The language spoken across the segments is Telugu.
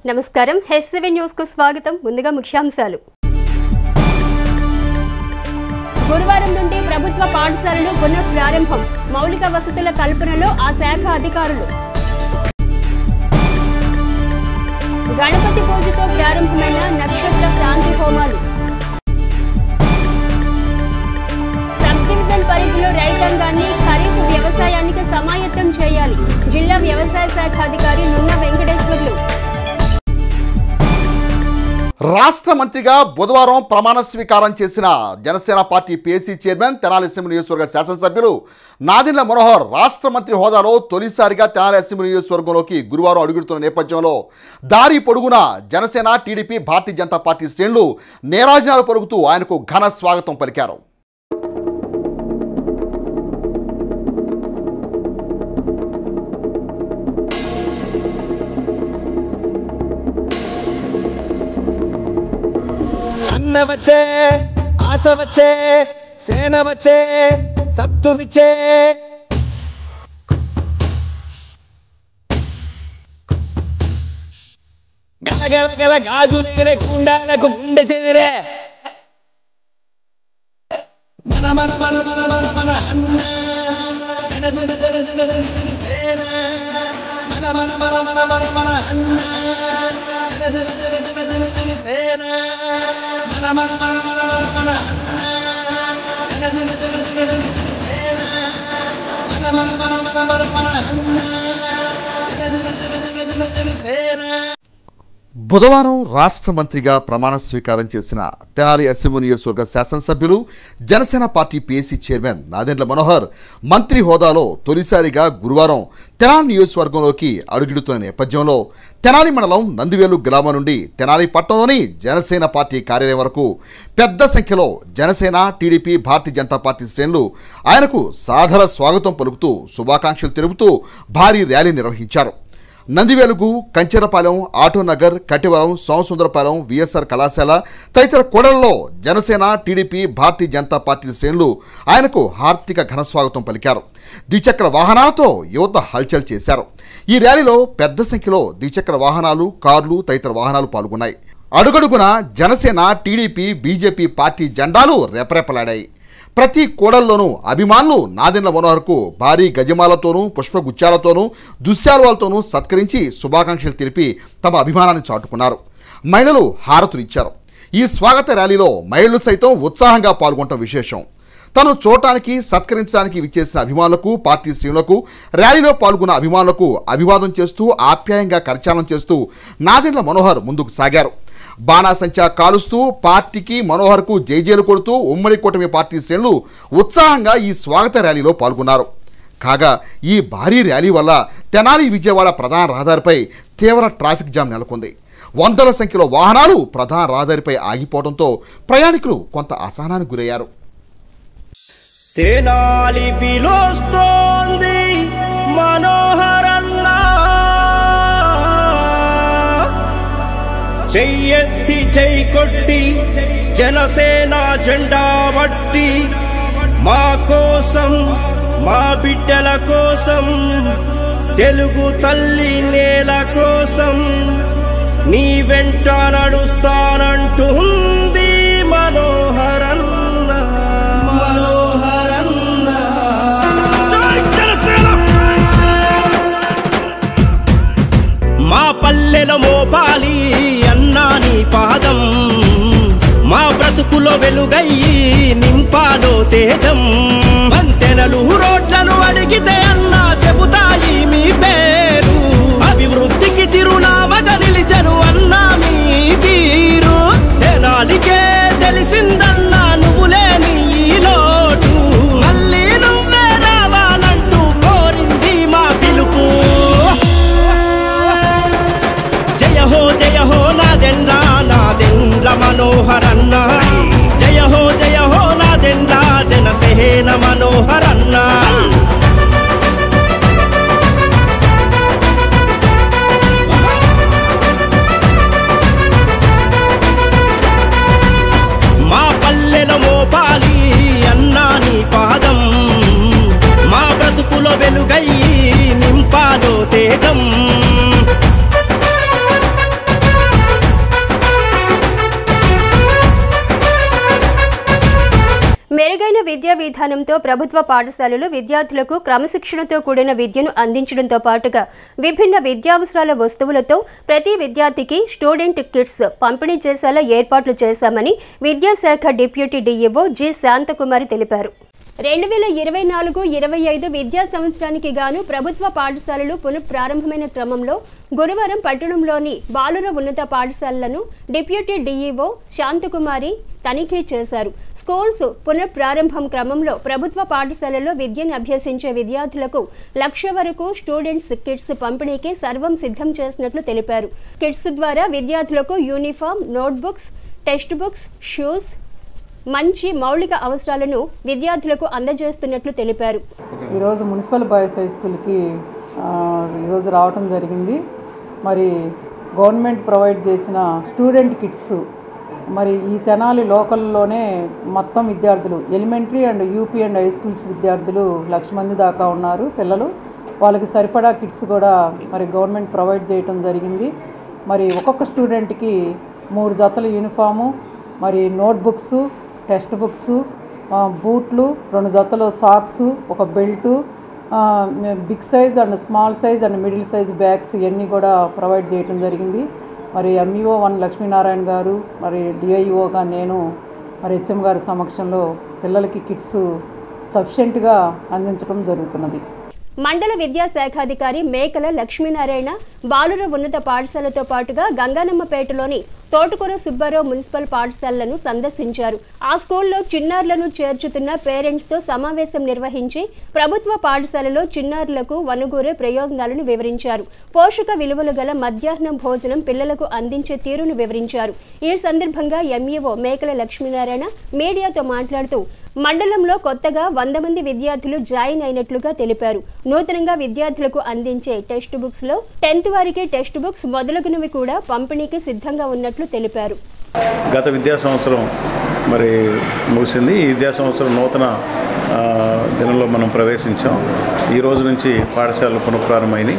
నమస్కారం హెచ్7 న్యూస్ కు స్వాగతం. ముందుగా ముఖ్యాంశాలు. గురువారం నుండి ప్రభుత్వ పాఠశాలలు పునఃప్రారంభం. మౌలిక వసతుల కల్పనలో ఆ శాఖ అధికారులు. గణపతి పూజతో ప్రారంభమైన నక్షత్ర శాంతి హోమాలు. సబ్ డివిజన్ పరిధిలో రైతాంగాన్ని ఖరీఫ్ వ్యవసాయానికి సమాయత్తం చేయాలి. జిల్లా వ్యవసాయ శాఖ అధికారి నున్న వెంకటేశ్వర్లు. రాష్ట్ర మంత్రిగా బుధవారం ప్రమాణ స్వీకారం చేసిన Janasena party PAC chairman Tenali assembly నియోజకవర్గ శాసనసభ్యులు నాదెండ్ల మనోహర్ రాష్ట్ర మంత్రి హోదాలో తొలిసారిగా తెనాలి అసెంబ్లీ నియోజకవర్గంలోకి గురువారం అడుగుతున్న నేపథ్యంలో దారి పొడుగున జనసేన, టీడీపీ, భారతీయ జనతా పార్టీ శ్రేణులు నీరాజనాలు పలుకుతూ ఆయనకు ఘన స్వాగతం పలికారు. అన్న వచ్చే, ఆశ వచ్చే, సేన వచ్చే, సత్తు విచ్చే. గలగల గల గాజులెగిరే కుండాలకు గుండె చెదిరే. మన మన మన మన మన మన అన్న జన జన జన జన జన సేన. మన మన మన మన మన మన అన్న జన జన జన జన జన జన సేన. మన మన మన మన మన అన్న జన జన జన జన జన సేన. మన మన మన మన మన మన అన్న జన జన జన జన జన జన సేన. బుధవారం రాష్ట్ర మంత్రిగా ప్రమాణ స్వీకారం చేసిన తెనాలి అసెంబ్లీ నియోజకవర్గ శాసనసభ్యులు Janasena party PAC chairman Nadendla Manohar మంత్రి హోదాలో తొలిసారిగా గురువారం తెనాలి నియోజకవర్గంలోకి అడుగిడుతున్న నేపథ్యంలో తెనాలి మండలం నందివేలు గ్రామం నుండి తెనాలి పట్టణంలోని జనసేన పార్టీ కార్యాలయం వరకు పెద్ద సంఖ్యలో జనసేన, టీడీపీ, భారతీయ జనతా పార్టీ శ్రేణులు ఆయనకు సాదర స్వాగతం పలుకుతూ శుభాకాంక్షలు తెలుపుతూ భారీ ర్యాలీ నిర్వహించారు. నందివేలుగు, కంచెరపాలెం, ఆటోనగర్, కటివరం, సోమసుందరపాలెం, విఎస్ఆర్ కళాశాల తదితర కూడళ్లలో జనసేన, టీడీపీ, భారతీయ జనతా పార్టీ శ్రేణులు ఆయనకు హార్దిక ఘనస్వాగతం పలికారు. ద్విచక్ర వాహనాలతో యువత హల్చల్ చేశారు. ఈ ర్యాలీలో పెద్ద సంఖ్యలో ద్విచక్ర వాహనాలు, కార్లు తదితర వాహనాలు పాల్గొన్నాయి. అడుగడుగున జనసేన, టీడీపీ, బీజేపీ పార్టీ జెండాలు రెపరెపలాడాయి. ప్రతి కూడల్లోనూ అభిమానులు నాదెండ్ల మనోహర్కు భారీ గజమాలతోనూ, పుష్పగుచ్చాలతోనూ, దుశ్శాలువాలతోనూ సత్కరించి శుభాకాంక్షలు తెలిపి తమ అభిమానాన్ని చాటుకున్నారు. మహిళలు హారతులిచ్చారు. ఈ స్వాగత ర్యాలీలో మహిళలు సైతం ఉత్సాహంగా పాల్గొనడం విశేషం. తను చూడటానికి, సత్కరించడానికి విచ్చేసిన అభిమానులకు, పార్టీ శ్రేణులకు, ర్యాలీలో పాల్గొన్న అభిమానులకు అభివాదం చేస్తూ ఆప్యాయంగా కరచాలనం చేస్తూ నాదెండ్ల మనోహర్ ముందుకు సాగారు. బాణాసంచా కాలుస్తూ పార్టీకి, మనోహర్కు జైజేలు కొడుతూ ఉమ్మడి కూటమి పార్టీ శ్రేణులు ఉత్సాహంగా ఈ స్వాగత ర్యాలీలో పాల్గొన్నారు. కాగా ఈ భారీ ర్యాలీ వల్ల తెనాలి విజయవాడ ప్రధాన రహదారిపై తీవ్ర ట్రాఫిక్ జామ్ నెలకొంది. వందల సంఖ్యలో వాహనాలు ప్రధాన రహదారిపై ఆగిపోవడంతో ప్రయాణికులు కొంత అసహనానికి గురయ్యారు. తెనాలి పిలుస్తోంది మనోహరన్న, చెయ్యెత్తి చెయ్యి కొట్టి జనసేన జెండా బట్టి మా కోసం, మా బిడ్డల కోసం, తెలుగు తల్లి నేల కోసం నీ వెంట నడుస్తానంటుంది మనోహరన్న. మనోహరన్న మా పల్లెల మోపాలి అన్నా నీ పాదం, మా బ్రతుకులో వెలుగయ్యి నింపాలో తేజం. వంతెనలు, రోడ్లను అడిగితే అన్నా చెబుతాయి మీ పేరు. అభివృద్ధికి చిరునామగా నిలిచను అన్నా మీ తీరు. తెనాలికే తెలిసిందన్నా నువ్వు లేని ఈ లోటు. మళ్ళీ నువ్వే రావాలంటూ కోరింది మా పిలుపు. జయ హో నాదెండ్ల, నాదెండ్ల మనోహరన్న. జయ హో నాదెండ్ల, జనసేన మనోహరన్న. సంకల్పంతో ప్రభుత్వ పాఠశాలలు విద్యార్థులకు క్రమశిక్షణతో కూడిన విద్యను అందించడంతో పాటుగా విభిన్న విద్యావసరాల వస్తువులతో ప్రతి విద్యార్థికి స్టూడెంట్ కిట్స్ పంపిణీ చేసేలా ఏర్పాట్లు చేశామని విద్యాశాఖ డిప్యూటీ డీఈఓ జి శాంతకుమారి తెలిపారు. 2024-25 విద్యా సంవత్సరానికి గాను ప్రభుత్వ పాఠశాలలు పునఃప్రారంభమైన క్రమంలో గురువారం పట్టణంలోని బాలుర ఉన్నత పాఠశాలలను డిప్యూటీ డీఈఓ శాంతకుమారి తనిఖీ చేశారు. స్కూల్స్ పునఃప్రారంభం క్రమంలో ప్రభుత్వ పాఠశాలలో విద్యను అభ్యసించే విద్యార్థులకు 1,00,000 వరకు స్టూడెంట్స్ కిట్స్ పంపిణీకి సర్వం సిద్ధం చేసినట్లు తెలిపారు. కిట్స్ ద్వారా విద్యార్థులకు uniform, notebooks, text books, shoes, మంచి మౌలిక అవసరాలను విద్యార్థులకు అందజేస్తున్నట్లు తెలిపారు. ఈరోజు మున్సిపల్ బాయ్స్ హై స్కూల్కి ఈరోజు రావటం జరిగింది. మరి గవర్నమెంట్ ప్రొవైడ్ చేసిన స్టూడెంట్ కిట్స్ మరి ఈ తెనాలి లోకల్లోనే మొత్తం విద్యార్థులు elementary and UP and high schools విద్యార్థులు 1,00,000 మంది దాకా ఉన్నారు పిల్లలు. వాళ్ళకి సరిపడా కిట్స్ కూడా మరి గవర్నమెంట్ ప్రొవైడ్ చేయటం జరిగింది. మరి ఒక్కొక్క స్టూడెంట్కి 3 జతల యూనిఫాము, మరి నోట్బుక్స్, టెక్స్ట్ బుక్స్, బూట్లు, 2 జతలు సాక్స్, ఒక belt, big size and small size and middle size bags ఇవన్నీ కూడా ప్రొవైడ్ చేయడం జరిగింది. మరి ఎంఈఓ 1 లక్ష్మీనారాయణ గారు, మరి డిఐఓగా నేను, మరి హెచ్ఎం గారి సమక్షంలో పిల్లలకి కిట్స్ సఫిషియెంట్గా అందించడం జరుగుతున్నది. మండల విద్యాశాఖాధికారి మేకల లక్ష్మీనారాయణ బాలుర ఉన్నత పాఠశాలతో పాటుగా గంగానమ్మపేటలోని తోటకూర సుబ్బారావు మున్సిపల్ పాఠశాలలను సందర్శించారు. ఆ స్కూల్లో చిన్నారులను చేర్చుతున్న పేరెంట్స్తో సమావేశం నిర్వహించి ప్రభుత్వ పాఠశాలలో చిన్నారులకు వనుగూరే ప్రయోజనాలను వివరించారు. పోషక విలువలు గల మధ్యాహ్నం భోజనం పిల్లలకు అందించే తీరును వివరించారు. ఈ సందర్భంగా ఎంఈఓ మేకల లక్ష్మీనారాయణ మీడియాతో మాట్లాడుతూ మండలంలో కొత్తగా 100 మంది విద్యార్థులు జాయిన్ అయినట్లుగా తెలిపారు. నూతనంగా విద్యార్థులకు అందించే టెక్స్ట్ బుక్స్ లో 10th వారికి టెక్స్ట్ బుక్స్ మొదలగునవి కూడా పంపిణీకి సిద్ధంగా ఉన్నట్లు తెలిపారు. గత విద్యా సంవత్సరం మరి ముగిసింది. ఈ విద్యా సంవత్సరం నూతన దినంలో మనం ప్రవేశించాం. ఈ రోజు నుంచి పాఠశాలలు పునఃప్రారంభమైనాయి.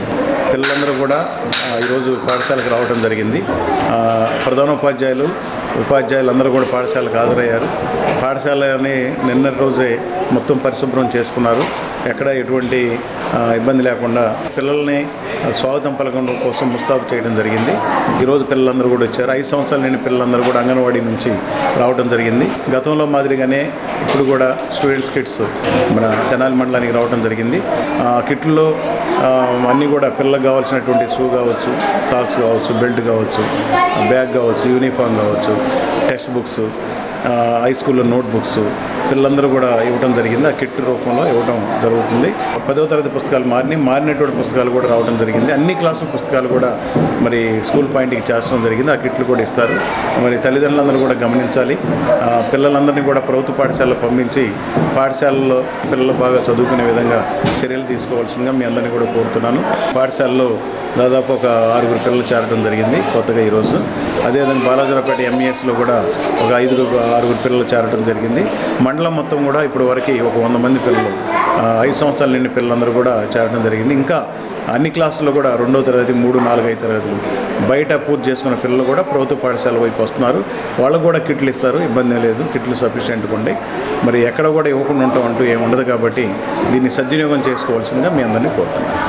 పిల్లలందరూ కూడా ఈరోజు పాఠశాలకు రావడం జరిగింది. ప్రధానోపాధ్యాయులు, ఉపాధ్యాయులందరూ కూడా పాఠశాలకు హాజరయ్యారు. పాఠశాలని నిన్నటి రోజే మొత్తం పరిశుభ్రం చేసుకున్నారు. ఎక్కడ ఎటువంటి ఇబ్బంది లేకుండా పిల్లల్ని స్వాగతం పలకడం కోసం ముస్తాబు చేయడం జరిగింది. ఈరోజు పిల్లలందరూ కూడా వచ్చారు. 5 సంవత్సరాల నిండిన పిల్లలందరూ కూడా అంగన్వాడీ నుంచి రావడం జరిగింది. గతంలో మాదిరిగానే ఇప్పుడు కూడా స్టూడెంట్స్ కిట్స్ మన తెనాలి మండలానికి రావడం జరిగింది. కిట్లో అన్నీ కూడా పిల్లలకు కావాల్సినటువంటి షూ కావచ్చు, సాక్స్ కావచ్చు, బెల్ట్ కావచ్చు, బ్యాగ్ కావచ్చు, యూనిఫామ్ కావచ్చు, టెక్స్ట్ బుక్స్, హై స్కూల్లో నోట్బుక్స్ పిల్లలందరూ కూడా ఇవ్వడం జరిగింది. ఆ కిట్ రూపంలో ఇవ్వడం జరుగుతుంది. 10వ తరగతి పుస్తకాలు మారినటువంటి పుస్తకాలు కూడా రావడం జరిగింది. అన్ని క్లాసుల పుస్తకాలు కూడా మరి స్కూల్ పాయింట్కి చేర్చడం జరిగింది. ఆ కిట్లు కూడా ఇస్తారు. మరి తల్లిదండ్రులందరూ కూడా గమనించాలి. పిల్లలందరినీ కూడా ప్రభుత్వ పాఠశాలలో పంపించి పాఠశాలలో పిల్లలు బాగా చదువుకునే విధంగా చర్యలు తీసుకోవాల్సిందిగా మీ అందరినీ కూడా కోరుతున్నాను. పాఠశాలలో దాదాపు ఒక 6 పిల్లలు చేరడం జరిగింది కొత్తగా ఈరోజు. అదేవిధంగా బాలాజీరావుపేట ఎంఈఎస్లో కూడా ఒక 5-6 పిల్లలు చేరడం జరిగింది. మండలం మొత్తం కూడా ఇప్పుడు వరకు ఒక 100 మంది పిల్లలు 5 సంవత్సరాల నిండి పిల్లలందరూ కూడా చేరడం జరిగింది. ఇంకా అన్ని క్లాసుల్లో కూడా 2వ తరగతి, 3, 4, 5 తరగతులు బయట పూర్తి చేసుకున్న పిల్లలు కూడా ప్రభుత్వ పాఠశాల వైపు వస్తున్నారు. వాళ్ళకు కూడా కిట్లు ఇస్తారు, ఇబ్బంది లేదు. కిట్లు సఫిషియెంట్గా ఉంటాయి. మరి ఎక్కడ కూడా ఇవ్వకుండా ఉంటాం అంటూ ఏముండదు. కాబట్టి దీన్ని సద్వినియోగం చేసుకోవాల్సిందిగా మీ అందరినీ కోరుతున్నాను.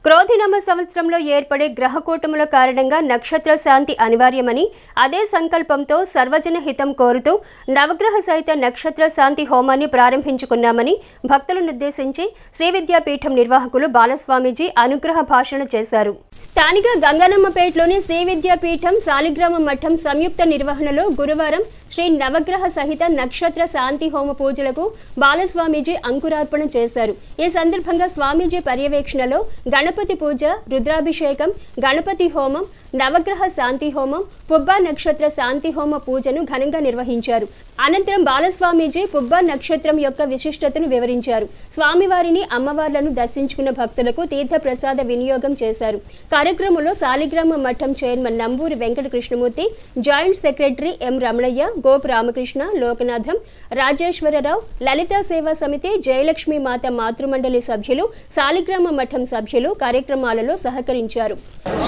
క్రోధినామ సంవత్సరంలో ఏర్పడే గ్రహకూటముల కారణంగా నక్షత్ర శాంతి అనివార్యమని, అదే సంకల్పంతో సర్వజన హితం కోరుతూ నవగ్రహ సహిత నక్షత్ర శాంతి హోమాన్ని ప్రారంభించుకున్నామని భక్తులనుద్దేశించి శ్రీ విద్యాపీఠం నిర్వాహకులు బాలస్వామీజీ అనుగ్రహ భాషణ చేశారు. స్థానిక గంగానమ్మపేటలోని శ్రీ విద్యాపీఠం శాలిగ్రామ మఠం సంయుక్త నిర్వహణలో గురువారం శ్రీ నవగ్రహ సహిత నక్షత్ర శాంతి హోమ పూజలకు బాలస్వామీజీ అంకురార్పణ చేశారు. ఈ సందర్భంగా స్వామీజీ పర్యవేక్షణలో గణపతి పూజ, రుద్రాభిషేకం, గణపతి హోమం, నవగ్రహ శాంతి హోమం, పుబ్బా నక్షత్ర శాంతి హోమ పూజను ఘనంగా నిర్వహించారు. అనంతరం బాలస్వామీజీ పుబ్బా నక్షత్రం యొక్క విశిష్టతను వివరించారు. స్వామివారిని, అమ్మవార్లను దర్శించుకున్న భక్తులకు తీర్థ ప్రసాద వినియోగం చేశారు. కార్యక్రమంలో Saligrama Matham chairman Namburi Venkata Krishnamurthy, joint secretary M Ramanaiah, Gopu Ramakrishna, Lokanatham, Rajeswara Rao, Lalitha Seva Samithi, Jayalakshmi మాత మాతృమండలి సభ్యులు, శాలిగ్రామ మఠం సభ్యులు కార్యక్రమాలలో సహకరించారు.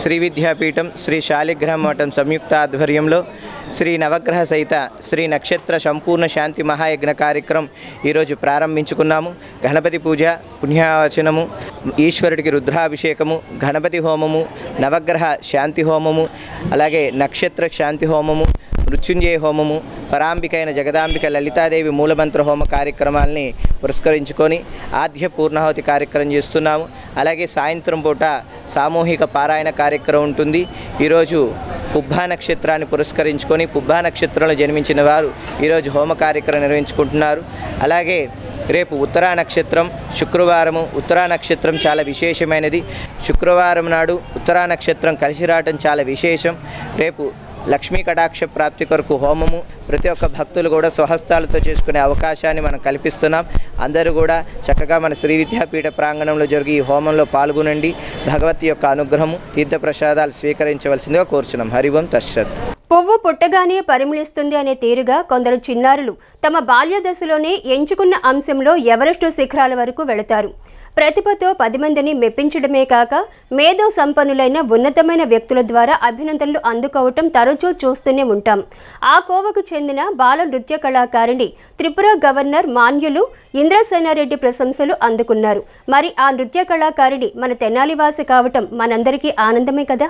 శ్రీ విద్యాపీఠం శ్రీ శాలిగ్రామ మఠం సంయుక్త ఆధ్వర్యంలో శ్రీ నవగ్రహ సహిత శ్రీ నక్షత్ర సంపూర్ణ శాంతి మహాయజ్ఞ కార్యక్రమం ఈరోజు ప్రారంభించుకున్నాము. గణపతి పూజ, పుణ్యావచనము, ఈశ్వరుడికి రుద్రాభిషేకము, గణపతి హోమము, నవగ్రహ శాంతి హోమము, అలాగే నక్షత్ర శాంతి హోమము, మృత్యుంజయ హోమము, పరాంబికైన జగదాంబిక లలితాదేవి మూలమంత్ర హోమ కార్యక్రమాలని పురస్కరించుకొని ఆద్య పూర్ణాహుతి కార్యక్రమం చేస్తున్నాము. అలాగే సాయంత్రం పూట సామూహిక పారాయణ కార్యక్రమం ఉంటుంది. ఈరోజు పుబ్బా నక్షత్రాన్ని పురస్కరించుకొని పుబ్బా నక్షత్రంలో జన్మించిన వారు ఈరోజు హోమ కార్యక్రమం నిర్వహించుకుంటున్నారు. అలాగే రేపు ఉత్తరా నక్షత్రం, శుక్రవారము. ఉత్తరా నక్షత్రం చాలా విశేషమైనది. శుక్రవారం నాడు ఉత్తరా నక్షత్రం కలిసి రావటం చాలా విశేషం. రేపు లక్ష్మీ కటాక్ష ప్రాప్తి కొరకు హోమము ప్రతి ఒక్క భక్తులు కూడా స్వహస్తాలతో చేసుకునే అవకాశాన్ని మనం కల్పిస్తున్నాం. అందరూ కూడా చక్కగా మన శ్రీ విద్యాపీఠ ప్రాంగణంలో జరిగే ఈ హోమంలో పాల్గొనండి. భగవతి యొక్క అనుగ్రహము, తీర్థప్రసాదాలు స్వీకరించవలసిందిగా కోరుచున్నాం. హరి ఓం తస్సత్. పువ్వు పుట్టగానే పరిమళిస్తుంది అనే తీరుగా కొందరు చిన్నారులు తమ బాల్య దశలోనే ఎంచుకున్న అంశంలో ఎవరెస్టు శిఖరాల వరకు వెళతారు. ప్రతిభతో 10 మందిని మెప్పించడమే కాక మేధో సంపన్నులైన ఉన్నతమైన వ్యక్తుల ద్వారా అభినందనలు అందుకోవటం తరచూ చూస్తూనే ఉంటాం. ఆ కోవకు చెందిన బాల నృత్య కళాకారిణి త్రిపుర గవర్నర్ మాన్యులు ఇంద్రసేనారెడ్డి ప్రశంసలు అందుకున్నారు. మరి ఆ నృత్య కళాకారిణి మన తెనాలివాసి కావటం మనందరికీ ఆనందమే కదా.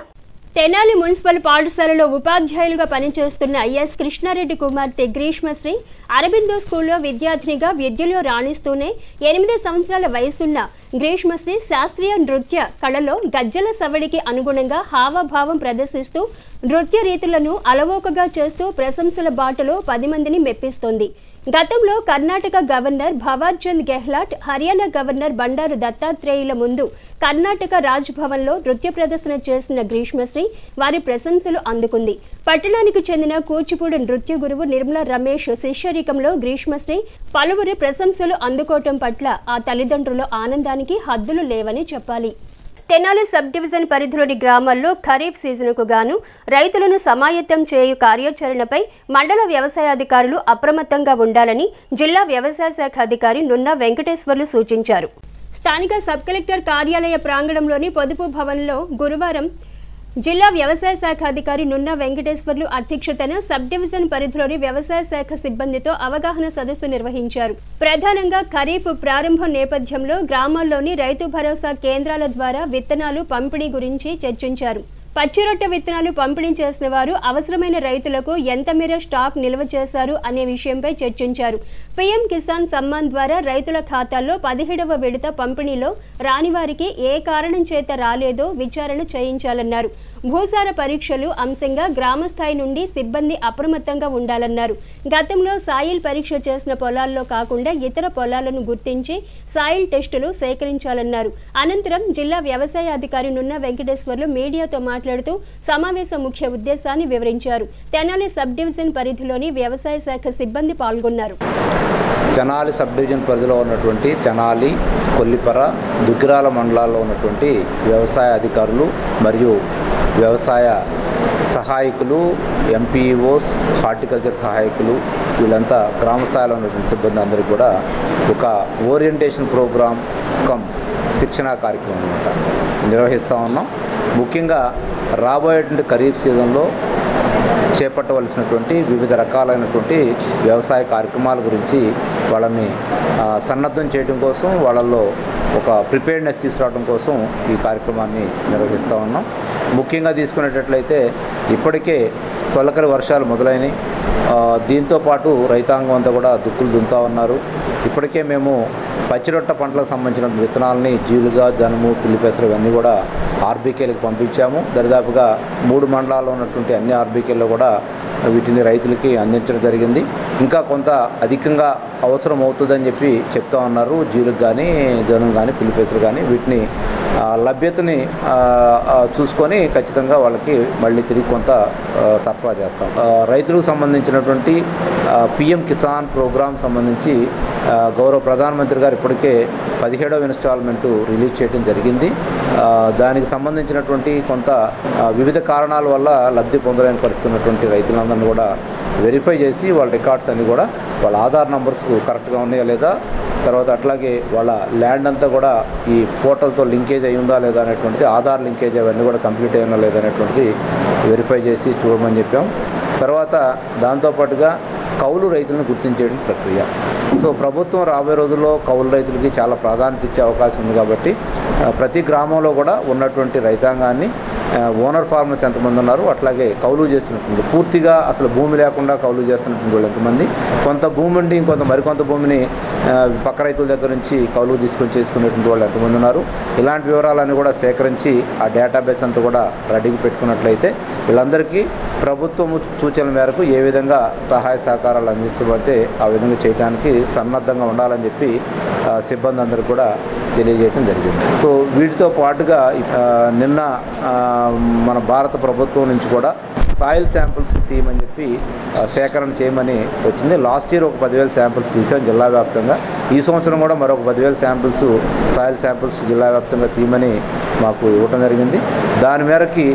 తెనాలి మున్సిపల్ పాఠశాలలో ఉపాధ్యాయులుగా పనిచేస్తున్న ఎస్ కృష్ణారెడ్డి కుమార్తె గ్రీష్మశ్రీ అరబిందో స్కూల్లో విద్యార్థినిగా విద్యలో రాణిస్తూనే 8 సంవత్సరాల వయసున్న గ్రీష్మశ్రీ శాస్త్రీయ నృత్య కళలో గజ్జల సవడికి అనుగుణంగా హావభావం ప్రదర్శిస్తూ నృత్య రీతులను అలవోకగా చేస్తూ ప్రశంసల బాటలో 10 మందిని మెప్పిస్తోంది. గతంలో కర్ణాటక గవర్నర్ భవార్ చంద్ గెహ్లాట్, హర్యానా గవర్నర్ బండారు దత్తాత్రేయుల ముందు కర్ణాటక రాజ్ భవన్లో నృత్య ప్రదర్శన చేసిన గ్రీష్మశ్రీ వారి ప్రశంసలు అందుకుంది. పట్టణానికి చెందిన కూచిపూడి నృత్య గురువు నిర్మలా రమేష్ శిష్యరికంలో గ్రీష్మశ్రీ పలువురి ప్రశంసలు అందుకోవటం పట్ల ఆ తల్లిదండ్రుల ఆనందానికి హద్దులు లేవని చెప్పాలి. తెనాలి సబ్ డివిజన్ పరిధిలోని గ్రామాల్లో ఖరీఫ్ సీజన్కు గాను రైతులను సమాయత్తం చేయు కార్యాచరణపై మండల వ్యవసాయాధికారులు అప్రమత్తంగా ఉండాలని జిల్లా వ్యవసాయ శాఖ అధికారి నున్న వెంకటేశ్వర్లు సూచించారు. స్థానిక సబ్ కలెక్టర్ కార్యాలయ ప్రాంగణంలోని పొదుపు భవన్లో గురువారం జిల్లా వ్యవసాయ శాఖ అధికారి నున్న వెంకటేశ్వర్లు అధ్యక్షతన సబ్ డివిజన్ పరిధిలోని వ్యవసాయ శాఖ సిబ్బందితో అవగాహన సదస్సు నిర్వహించారు. ప్రధానంగా ఖరీఫ్ ప్రారంభం నేపథ్యంలో గ్రామాల్లోని రైతు భరోసా కేంద్రాల ద్వారా విత్తనాలు పంపిణీ గురించి చర్చించారు. పచ్చిరొట్ట విత్తనాలు పంపిణీ చేసిన వారు అవసరమైన రైతులకు ఎంత మేర స్టాక్ నిల్వ చేశారు అనే విషయంపై చర్చించారు. పీఎం కిసాన్ సమ్మాన్ ద్వారా రైతుల ఖాతాల్లో 17వ విడత పంపిణీలో రాని వారికి ఏ కారణం చేత రాలేదో విచారణ చేయించాలన్నారు. భూసార పరీక్షలు అంశంగా గ్రామస్థాయి నుండి సిబ్బంది అప్రమత్తంగా ఉండాలన్నారు. గతంలో సాయిల్ పరీక్ష చేసిన పొలాల్లో కాకుండా ఇతర పొలాలను గుర్తించి సాయిల్ టెస్టులు సేకరించాలన్నారు. అనంతరం జిల్లా వ్యవసాయ అధికారి నున్న వెంకటేశ్వర్లు మీడియాతో మాట్లాడుతూ సమావేశం ముఖ్య ఉద్దేశాన్ని వివరించారు. తెనాలి సబ్ డివిజన్ పరిధిలోని వ్యవసాయ శాఖ సిబ్బంది పాల్గొన్నారు. తెనాలి సబ్ డివిజన్ పరిధిలో ఉన్నటువంటి తెనాలి, కొల్లిపర, దుగ్గిరాల మండలాల్లో ఉన్నటువంటి వ్యవసాయ అధికారులు మరియు వ్యవసాయ సహాయకులు, ఎంపీఓస్, హార్టికల్చర్ సహాయకులు వీళ్ళంతా గ్రామ స్థాయిలో ఉన్నటువంటి సిబ్బంది అందరికీ కూడా ఒక ఓరియంటేషన్ ప్రోగ్రామ్ శిక్షణా కార్యక్రమం అన్నమాట నిర్వహిస్తూ ఉన్నాం. ముఖ్యంగా రాబోయేటువంటి ఖరీఫ్ సీజన్లో చేపట్టవలసినటువంటి వివిధ రకాలైనటువంటి వ్యవసాయ కార్యక్రమాల గురించి వాళ్ళని సన్నద్ధం చేయడం కోసం, వాళ్ళల్లో ఒక ప్రిపేర్డ్నెస్ తీసుకురావడం కోసం ఈ కార్యక్రమాన్ని నిర్వహిస్తూ ఉన్నాం. ముఖ్యంగా తీసుకునేటట్లయితే ఇప్పటికే తొలకరి వర్షాలు మొదలైనవి. దీంతోపాటు రైతాంగం అంతా కూడా దుక్కులు దున్నుతూ ఉన్నారు. ఇప్పటికే మేము పచ్చిరొట్ట పంటలకు సంబంధించిన విత్తనాలని జీలుగా, జనుము, పిల్లిపెసరు ఇవన్నీ కూడా ఆర్బీకేలకు పంపించాము. దరిదాపుగా 3 మండలాల్లో ఉన్నటువంటి అన్ని ఆర్బీకేల్లో కూడా వీటిని రైతులకి అందించడం జరిగింది. ఇంకా కొంత అధికంగా అవసరం అవుతుందని చెప్పి చెప్తా ఉన్నారు. జీలుగు కానీ, జనుము కానీ, పిల్లిపెసరు కానీ వీటిని లభ్యతని చూసుకొని ఖచ్చితంగా వాళ్ళకి మళ్ళీ తిరిగి కొంత సరఫరా చేస్తాం. రైతులకు సంబంధించినటువంటి పీఎం కిసాన్ ప్రోగ్రాం సంబంధించి గౌరవ ప్రధానమంత్రి గారు ఇప్పటికే 17వ ఇన్స్టాల్మెంటు రిలీజ్ చేయడం జరిగింది. దానికి సంబంధించినటువంటి కొంత వివిధ కారణాల వల్ల లబ్ధి పొందలేని పరిస్థితున్నటువంటి రైతులందరినీ కూడా వెరిఫై చేసి వాళ్ళ రికార్డ్స్ అన్నీ కూడా వాళ్ళ ఆధార్ నంబర్స్ కరెక్ట్గా ఉన్నాయా లేదా, తర్వాత అట్లాగే వాళ్ళ ల్యాండ్ అంతా కూడా ఈ పోర్టల్తో లింకేజ్ అయి ఉందా లేదా అనేటువంటిది, ఆధార్ లింకేజ్ అవన్నీ కూడా కంప్లీట్ అయినా లేదా అనేటువంటిది వెరిఫై చేసి చూడమని చెప్పాం. తర్వాత దాంతోపాటుగా కౌలు రైతులను గుర్తించే ప్రక్రియ. సో ప్రభుత్వం రాబోయే రోజుల్లో కౌలు రైతులకి చాలా ప్రాధాన్యత ఇచ్చే అవకాశం ఉంది కాబట్టి ప్రతి గ్రామంలో కూడా ఉన్నటువంటి రైతాంగాన్ని ఓనర్ ఫార్మర్స్ ఎంతమంది ఉన్నారు, అట్లాగే కౌలు చేస్తున్నటువంటి పూర్తిగా అసలు భూమి లేకుండా కౌలు చేస్తున్నటువంటి వాళ్ళు ఎంతమంది, కొంత భూమి ఉండి మరికొంత భూమిని పక్క రైతుల దగ్గర నుంచి కౌలు తీసుకొని చేసుకునేటువంటి వాళ్ళు ఎంతమంది ఉన్నారు, ఇలాంటి వివరాలన్నీ కూడా సేకరించి ఆ డేటాబేస్ అంతా కూడా రెడీగా పెట్టుకున్నట్లయితే వీళ్ళందరికీ ప్రభుత్వం సూచనల మేరకు ఏ విధంగా సహాయ సహకారాలు అందించబడితే ఆ విధంగా చేయడానికి సన్నద్ధంగా ఉండాలని చెప్పి సిబ్బంది అందరికీ కూడా తెలియజేయడం జరిగింది. సో వీటితో పాటుగా నిన్న మన భారత ప్రభుత్వం నుంచి కూడా సాయిల్ శాంపిల్స్ తీయమని చెప్పి సేకరణ చేయమని వచ్చింది. లాస్ట్ ఇయర్ ఒక 10,000 శాంపిల్స్ తీసాం జిల్లా వ్యాప్తంగా. ఈ సంవత్సరం కూడా మరొక 10,000 శాంపిల్స్ సాయిల్ శాంపిల్స్ జిల్లా వ్యాప్తంగా తీయమని మాకు ఇవ్వటం జరిగింది. దాని మేరకి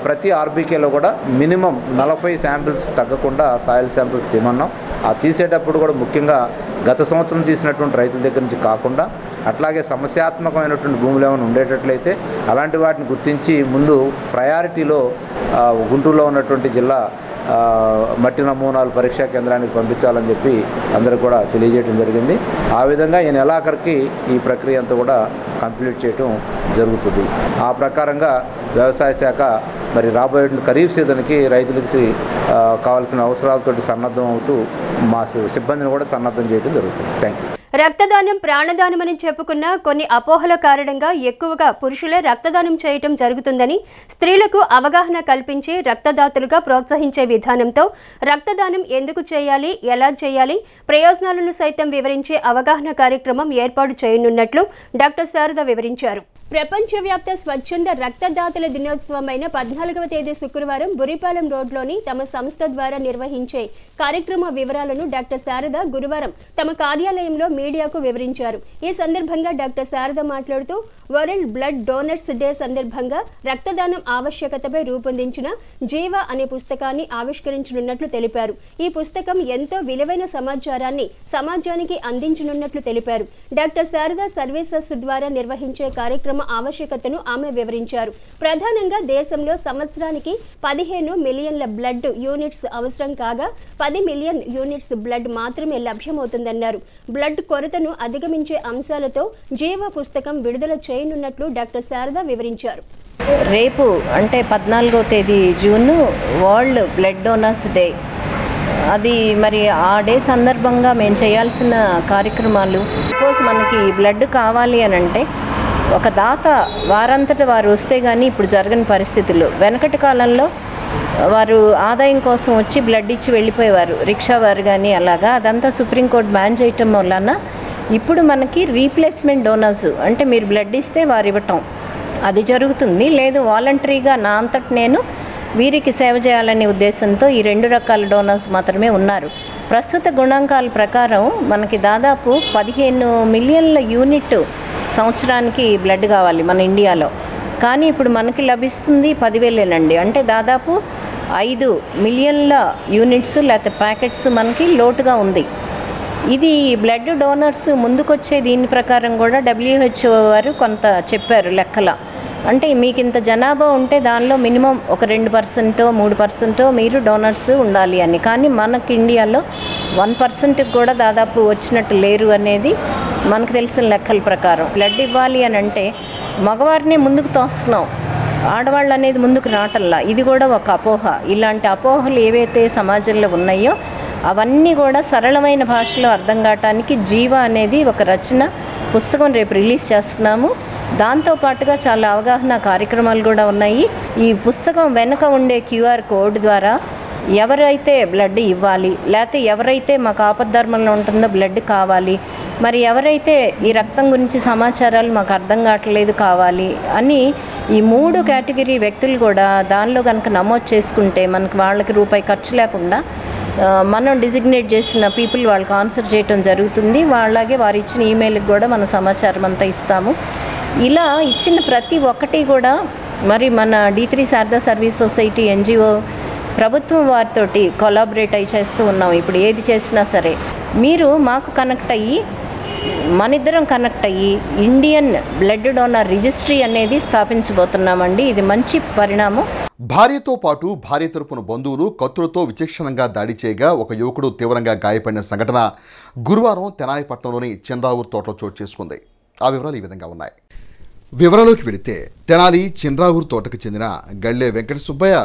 ప్రతి ఆర్బీకేలో కూడా మినిమం 40 శాంపిల్స్ తగ్గకుండా సాయిల్ శాంపిల్స్ తీయమన్నాం. ఆ తీసేటప్పుడు కూడా ముఖ్యంగా గత సంవత్సరం తీసినటువంటి రైతుల దగ్గర నుంచి కాకుండా అట్లాగే సమస్యాత్మకమైనటువంటి భూములు ఏమైనా ఉండేటట్లయితే అలాంటి వాటిని గుర్తించి ముందు ప్రయారిటీలో గుంటూరులో ఉన్నటువంటి జిల్లా మట్టి నమూనాలు పరీక్షా కేంద్రానికి పంపించాలని చెప్పి అందరూ కూడా తెలియజేయడం జరిగింది. ఆ విధంగా ఈ నెలాఖరికి ఈ ప్రక్రియ అంతా కూడా కంప్లీట్ చేయడం జరుగుతుంది. ఆ ప్రకారంగా వ్యవసాయ శాఖ మరి రాబోయే ఖరీఫ్ సీజన్కి రైతులకి కావాల్సిన అవసరాలతో సన్నద్ధం అవుతూ మా సిబ్బందిని కూడా సన్నద్ధం చేయడం జరుగుతుంది. Thank you. రక్తదానం ప్రాణదానమని చెప్పుకున్న కొన్ని అపోహల కారణంగా ఎక్కువగా పురుషులే రక్తదానం చేయటం జరుగుతుందని, స్త్రీలకు అవగాహన కల్పించి రక్తదాతలుగా ప్రోత్సహించే విధానంతో రక్తదానం ఎందుకు చేయాలి, ఎలా చేయాలి, ప్రయోజనాలను సైతం వివరించే అవగాహన కార్యక్రమం ఏర్పాటు చేయనున్నట్లు డాక్టర్ శారద వివరించారు. ప్రపంచవ్యాప్త స్వచ్ఛంద రక్తదాతల దినోత్సవమైన 14వ తేదీ శుక్రవారం బురిపాలెం రోడ్లోని తమ సంస్థ ద్వారా నిర్వహించే కార్యక్రమ వివరాలను డాక్టర్ శారద గురువారం తమ కార్యాలయంలో మీడియాకు వివరించారు. ఈ సందర్భంగా డాక్టర్ శారద మాట్లాడుతూ వరల్డ్ బ్లడ్ డోనర్స్ డే సందర్భంగా రక్తదానం ఆవశ్యకతపై రూపొందించిన జీవ అనే పుస్తకాన్ని ఆవిష్కరించనున్నట్లు తెలిపారు. ఈ పుస్తకం ఎంతో విలువైన సమాచారాన్ని సమాజానికి అందించనున్నట్లు తెలిపారు. డాక్టర్ శారద సర్వీసెస్ ద్వారా నిర్వహించే కార్యక్రమ ఆవశ్యకతను ఆమె వివరించారు. ప్రధానంగా దేశంలో సంవత్సరానికి 15 మిలియన్ల బ్లడ్ యూనిట్స్ అవసరం కాగా 10 మిలియన్ యూనిట్స్ బ్లడ్ మాత్రమే లభ్యమవుతుందన్నారు. బ్లడ్ కొరతను అధిగమించే అంశాలతో జీవ పుస్తకం విడుదల చేయనున్నట్లు డాక్టర్ శారద వివరించారు. రేపు అంటే 14వ తేదీ June world blood donors day. అది మరి ఆ డే సందర్భంగా మేము చేయాల్సిన కార్యక్రమాలు, సపోజ్ మనకి బ్లడ్ కావాలి అని అంటే ఒక దాత వారంతట వారు వస్తే కానీ ఇప్పుడు జరగని పరిస్థితులు. వెనకటి కాలంలో వారు ఆదాయం కోసం వచ్చి బ్లడ్ ఇచ్చి వెళ్ళిపోయేవారు, రిక్షా వారు కానీ అలాగా. అదంతా సుప్రీంకోర్టు బ్యాన్ చేయటం వలన ఇప్పుడు మనకి రీప్లేస్మెంట్ డోనర్స్ అంటే మీరు బ్లడ్ ఇస్తే వారు ఇవ్వటం అది జరుగుతుంది. లేదు వాలంటరీగా నా అంతటి నేను వీరికి సేవ చేయాలనే ఉద్దేశంతో ఈ 2 రకాల డోనర్స్ మాత్రమే ఉన్నారు. ప్రస్తుత గణాంకాల ప్రకారం మనకి దాదాపు 15 మిలియన్ల యూనిట్ సంవత్సరానికి బ్లడ్ కావాలి మన ఇండియాలో. కానీ ఇప్పుడు మనకి లభిస్తుంది 10,000 అంటే దాదాపు 5 మిలియన్ల యూనిట్స్ లేకపోతే ప్యాకెట్స్ మనకి లోటుగా ఉంది. ఇది బ్లడ్ డోనర్స్ ముందుకొచ్చే దీని ప్రకారం కూడా WHO వారు కొంత చెప్పారు లెక్కల. అంటే మీకు ఇంత జనాభా ఉంటే దానిలో మినిమం ఒక 2%, 3% మీరు డోనర్స్ ఉండాలి అని. కానీ మనకి ఇండియాలో 1% కూడా దాదాపు వచ్చినట్టు లేరు అనేది మనకు తెలిసిన లెక్కల ప్రకారం. బ్లడ్ ఇవ్వాలి అని అంటే మగవారినే ముందుకు తోస్తున్నాం, ఆడవాళ్ళు అనేది ముందుకు రావటంలా. ఇది కూడా ఒక అపోహ. ఇలాంటి అపోహలు ఏవైతే సమాజంలో ఉన్నాయో అవన్నీ కూడా సరళమైన భాషలో అర్థం కావటానికి జీవ అనేది ఒక రచన పుస్తకం రేపు రిలీజ్ చేస్తున్నాము. దాంతోపాటుగా చాలా అవగాహన కార్యక్రమాలు కూడా ఉన్నాయి. ఈ పుస్తకం వెనుక ఉండే QR కోడ్ ద్వారా ఎవరైతే బ్లడ్ ఇవ్వాలి, లేకపోతే ఎవరైతే మాకు ఆపద్ధర్మంలో ఉంటుందో బ్లడ్ కావాలి, మరి ఎవరైతే ఈ రక్తం గురించి సమాచారాలు మాకు అర్థం కావట్లేదు కావాలి అని ఈ 3 కేటగిరీ వ్యక్తులు కూడా దానిలో కనుక నమోదు చేసుకుంటే మనకు వాళ్ళకి రూపాయి ఖర్చు లేకుండా మనం డిజిగ్నేట్ చేసిన పీపుల్ వాళ్ళకి ఆన్సర్ చేయటం జరుగుతుంది. అలాగే వారు ఇచ్చిన ఈమెయిల్కి కూడా మన సమాచారం అంతా ఇస్తాము. ఇలా ఇచ్చిన ప్రతి ఒక్కటి కూడా మరి మన D3 Sharada service society NGO ప్రభుత్వం వారితోటి కొలాబరేట్ అయి చేస్తూ ఉన్నాం. ఇప్పుడు ఏది చేసినా సరే మీరు మాకు కనెక్ట్ అయ్యి మనిద్దరం కనెక్ట్ అయ్యి ఇండియన్ బ్లడ్ డోనర్ రిజిస్ట్రీ అనేది స్థాపించబోతున్నామండి. ఇది మంచి పరిణామం. భార్యతో పాటు భార్య తరపున బంధువులు కత్తులతో విచక్షణంగా దాడి చేయగా ఒక యువకుడు తీవ్రంగా గాయపడిన సంఘటన గురువారం తెనాలి పట్టణంలోని చిన్రావూర్ తోటలో చోటు చేసుకుంది. ఆ వివరాలు ఈ విధంగా ఉన్నాయి. వివరాల్లోకి వెళితే తెనాలి చిన్రావూర్ తోటకు చెందిన గళ్ళే వెంకట సుబ్బయ్య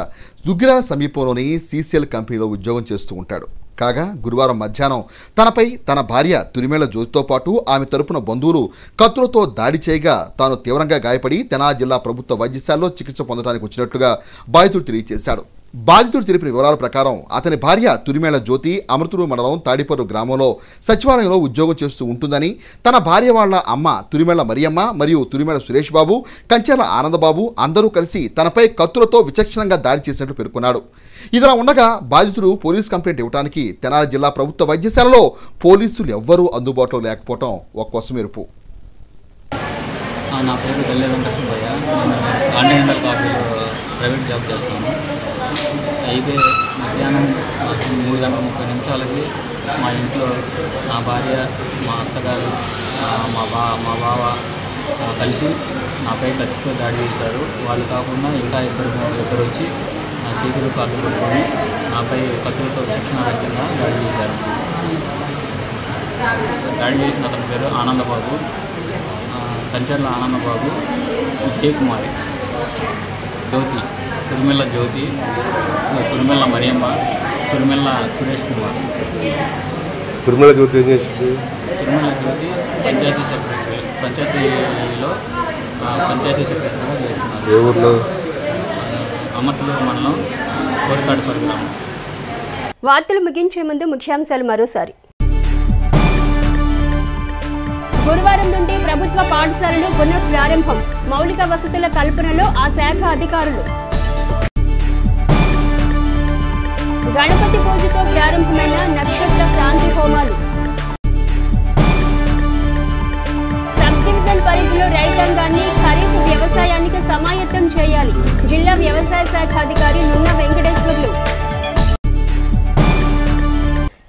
దుగ్గిరాల సమీపంలోని సీసీఎల్ కంపెనీలో ఉద్యోగం చేస్తూ ఉంటాడు. కాగా గురువారం మధ్యాహ్నం తనపై తన భార్య తురిమేళ్ల జ్యోతితో పాటు ఆమె తరపున బంధువులు కత్తులతో దాడి చేయగా తాను తీవ్రంగా గాయపడి తెనాలి జిల్లా ప్రభుత్వ వైద్యశాలలో చికిత్స పొందడానికి వచ్చినట్లుగా బాధితుడు తెలియజేశాడు. బాధితుడు తెలిపిన వివరాల ప్రకారం అతని భార్య తురిమేళ్ల జ్యోతి అమృతూరు మండలం తాడిపర్రు గ్రామంలో సచివాలయంలో ఉద్యోగం చేస్తూ ఉంటుందని, తన భార్య వాళ్ల అమ్మ తురిమేళ్ల మరియమ్మ మరియు తురిమేళ్ల సురేష్ బాబు, కంచెర్ల ఆనందబాబు అందరూ కలిసి తనపై కత్తులతో విచక్షణంగా దాడి చేసినట్టు పేర్కొన్నాడు. ఇదిలా ఉండగా బాధితుడు పోలీస్ కంప్లైంట్ ఇవ్వడానికి తెనాలి జిల్లా ప్రభుత్వ వైద్యశాలలో పోలీసులు ఎవ్వరూ అందుబాటులో లేకపోవడం ఒక కొసమెరుపు. నా పేరు గల్లే వెంకట సుబ్బయ్య. నేను కాంటినెంటల్ కాఫీలో ప్రైవేట్ జాబ్ చేస్తాను. అయితే మధ్యాహ్నం 3:30 మా ఇంట్లో నా భార్య, మా అత్తగారు, మా బావ కలిసి నాపై కత్తితో దాడి చేశారు. వాళ్ళు కాకుండా ఇంకా ఇద్దరు వచ్చి నా చేతులు కాళ్ళు పట్టుకొని నాపై కత్తులతో శిక్షణారహితంగా దాడి చేశారు. దాడి చేసిన అతని పేరు ఆనందబాబు, కంచెర్ల ఆనందబాబు, జయకుమారి, జ్యోతి, తురిమెల్ల జ్యోతి, తురిమెల్ల మరియమ్మ, తురిమెల్ల సురేష్ కుమార్. తురిమెల్ల జ్యోతి ఏం చేసింది? తురిమెల్ల జ్యోతి పంచాయతీ సెక్రటరీ, పంచాయతీలో పంచాయతీ సెక్రటరీగా చేస్తున్నారు. ఏ ఊర్లో? అమర్తలూరు మండలం, కోరికాడుపర్రు గ్రామం. వార్తలు ముగించే ముందు ముఖ్యాంశాలు మరోసారి. గురువారం నుండి ప్రభుత్వ పాఠశాలలు పునఃప్రారంభం. మౌలిక వసతుల కల్పనలో ఆ శాఖ అధికారులు. గణపతి పూజతో ప్రారంభమైన నక్షత్ర శాంతి హోమాలు. సబ్ డివిజన్ పరిధిలో రైతాంగాన్ని ఖరీఫ్ వ్యవసాయానికి సమాయత్తం చేయాలి. జిల్లా వ్యవసాయ శాఖ అధికారి నున్న వెంకటేశ్వర్లు.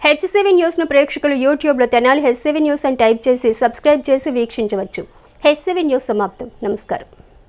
హెచ్7 న్యూస్ను ప్రేక్షకులు యూట్యూబ్లో తెనాలి హెచ్7 న్యూస్ అని టైప్ చేసి సబ్స్క్రైబ్ చేసి వీక్షించవచ్చు. హెచ్7 న్యూస్ సమాప్తం. నమస్కారం.